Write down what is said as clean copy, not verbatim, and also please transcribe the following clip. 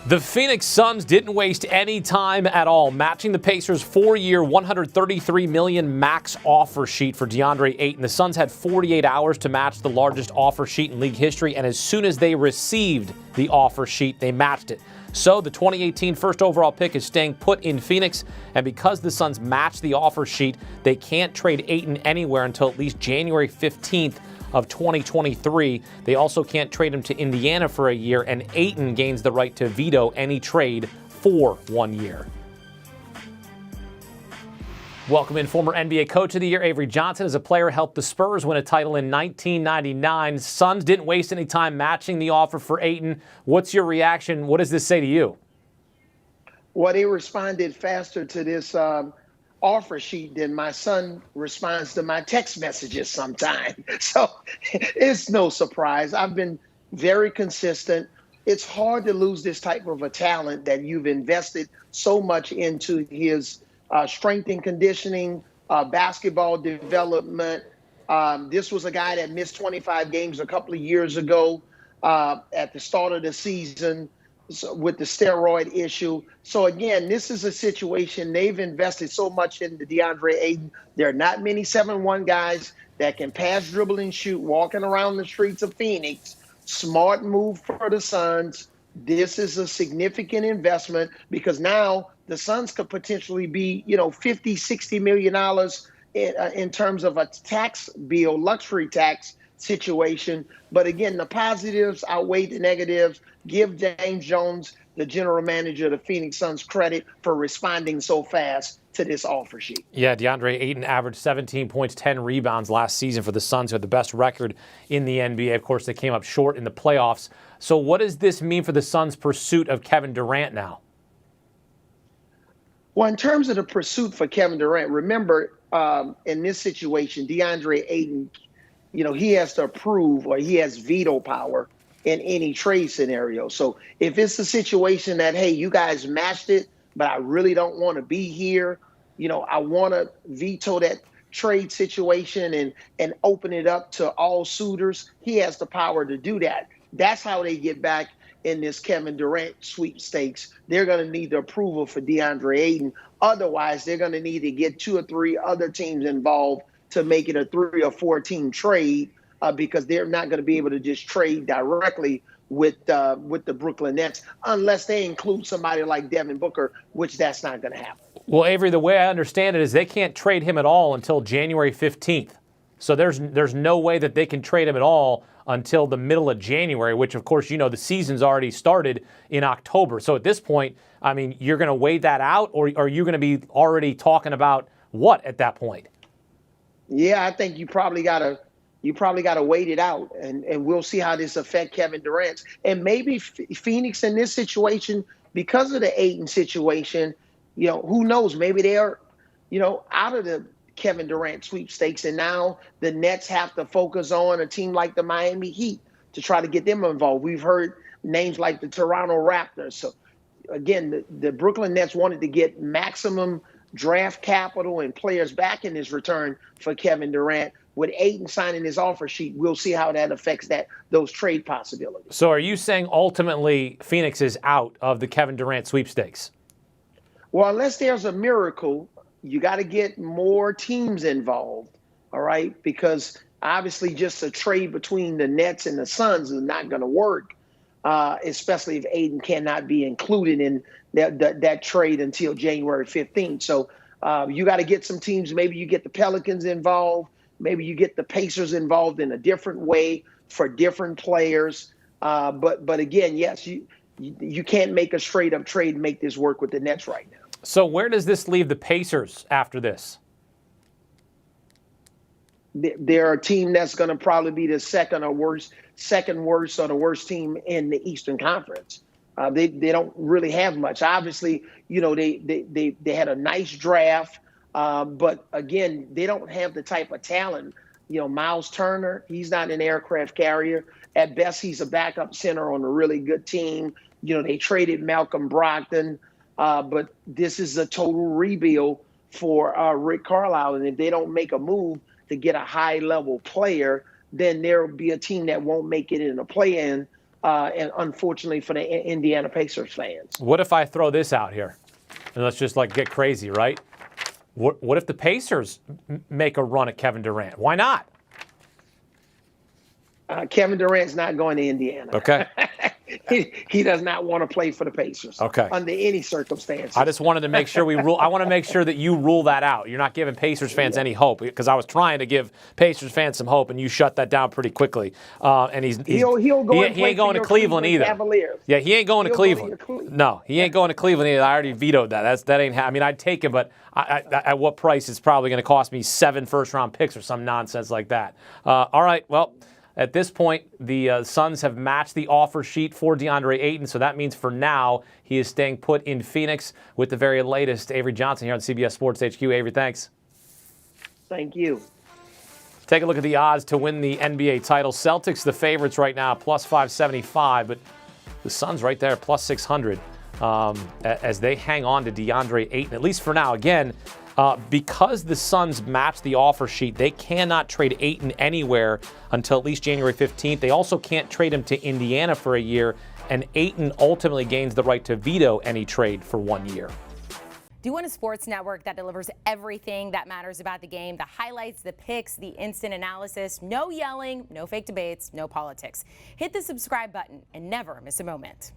The Phoenix Suns didn't waste any time at all, matching the Pacers' 4-year, $133 million max offer sheet for Deandre Ayton. The Suns had 48 hours to match the largest offer sheet in league history, and as soon as they received the offer sheet, they matched it. So the 2018 first overall pick is staying put in Phoenix, and because the Suns matched the offer sheet, they can't trade Ayton anywhere until at least January 15th of 2023. They also can't trade him to Indiana for a year, and Ayton gains the right to veto any trade for 1 year. Welcome in former NBA Coach of the Year Avery Johnson. As a player, helped the Spurs win a title in 1999. Suns didn't waste any time matching the offer for Ayton. What's your reaction? What does this say to you? Well, they responded faster to this offer sheet than my son responds to my text messages sometimes. So it's no surprise. I've been very consistent. It's hard to lose this type of a talent that you've invested so much into his strength and conditioning, basketball development. This was a guy that missed 25 games a couple of years ago at the start of the season with the steroid issue. So again, this is a situation they've invested so much into Deandre Ayton. There are not many 7-1 guys that can pass, dribble, and shoot walking around the streets of Phoenix. Smart move for the Suns. This is a significant investment because now the Suns could potentially be, $50, $60 million in terms of a tax bill, luxury tax situation. But again, the positives outweigh the negatives. Give James Jones, the general manager of the Phoenix Suns, credit for responding so fast to this offer sheet. Yeah, Deandre Ayton averaged 17 points, 10 rebounds last season for the Suns, who had the best record in the NBA. Of course, they came up short in the playoffs. So what does this mean for the Suns' pursuit of Kevin Durant now? Well, in terms of the pursuit for Kevin Durant, remember in this situation, Deandre Ayton, he has to approve or he has veto power in any trade scenario. So if it's a situation that, hey, you guys matched it, but I really don't want to be here, I want to veto that trade situation and open it up to all suitors, he has the power to do that. That's how they get back in this Kevin Durant sweepstakes. They're going to need the approval for Deandre Ayton. Otherwise, they're going to need to get 2 or 3 other teams involved to make it a 3 or 4 team trade because they're not going to be able to just trade directly with the Brooklyn Nets unless they include somebody like Devin Booker, which that's not going to happen. Well, Avery, the way I understand it is they can't trade him at all until January 15th. So there's no way that they can trade him at all until the middle of January, which, of course, the season's already started in October. So at this point, I mean, you're going to wait that out, or are you going to be already talking about what at that point? Yeah, I think you probably got to wait it out, and we'll see how this affects Kevin Durant. And maybe Phoenix in this situation, because of the Ayton situation, who knows? Maybe they're, out of the Kevin Durant sweepstakes, and now the Nets have to focus on a team like the Miami Heat to try to get them involved. We've heard names like the Toronto Raptors. So again, the Brooklyn Nets wanted to get maximum draft capital and players back in his return for Kevin Durant. With Ayton signing his offer sheet, we'll see how that affects those trade possibilities. So are you saying ultimately Phoenix is out of the Kevin Durant sweepstakes? Well, unless there's a miracle, you got to get more teams involved, all right? Because obviously just a trade between the Nets and the Suns is not going to work, especially if Ayton cannot be included in that trade until January 15th. So you got to get some teams. Maybe you get the Pelicans involved. Maybe you get the Pacers involved in a different way for different players. But again, yes, you can't make a straight-up trade and make this work with the Nets right now. So where does this leave the Pacers after this? They're a team that's going to probably be the second worst or the worst team in the Eastern Conference. They don't really have much. Obviously, they had a nice draft, but again, they don't have the type of talent. Miles Turner, he's not an aircraft carrier. At best, he's a backup center on a really good team. They traded Malcolm Brogdon. But this is a total rebuild for Rick Carlisle. And if they don't make a move to get a high-level player, then there will be a team that won't make it in a play-in and unfortunately for the Indiana Pacers fans. What if I throw this out here? And let's just get crazy, right? What if the Pacers make a run at Kevin Durant? Why not? Kevin Durant's not going to Indiana. Okay. He does not want to play for the Pacers. Okay. Under any circumstances. I just wanted to make sure I want to make sure that you rule that out. You're not giving Pacers fans any hope, because I was trying to give Pacers fans some hope, and you shut that down pretty quickly. And he ain't going to Cleveland either. Cavaliers. Yeah, he ain't going to Cleveland. No, he ain't going to Cleveland either. I already vetoed that. That ain't. I mean, I'd take him, but at what price? It's probably going to cost me 7 first-round picks or some nonsense like that. All right. Well, at this point, the Suns have matched the offer sheet for Deandre Ayton, so that means for now he is staying put in Phoenix. With the very latest, Avery Johnson here on CBS Sports HQ. Avery, thanks. Thank you. Take a look at the odds to win the NBA title. Celtics, the favorites right now, plus 575, but the Suns right there, plus 600, as they hang on to Deandre Ayton, at least for now. Again, because the Suns match the offer sheet, they cannot trade Ayton anywhere until at least January 15th. They also can't trade him to Indiana for a year, and Ayton ultimately gains the right to veto any trade for 1 year. Do you want a sports network that delivers everything that matters about the game? The highlights, the picks, the instant analysis, no yelling, no fake debates, no politics. Hit the subscribe button and never miss a moment.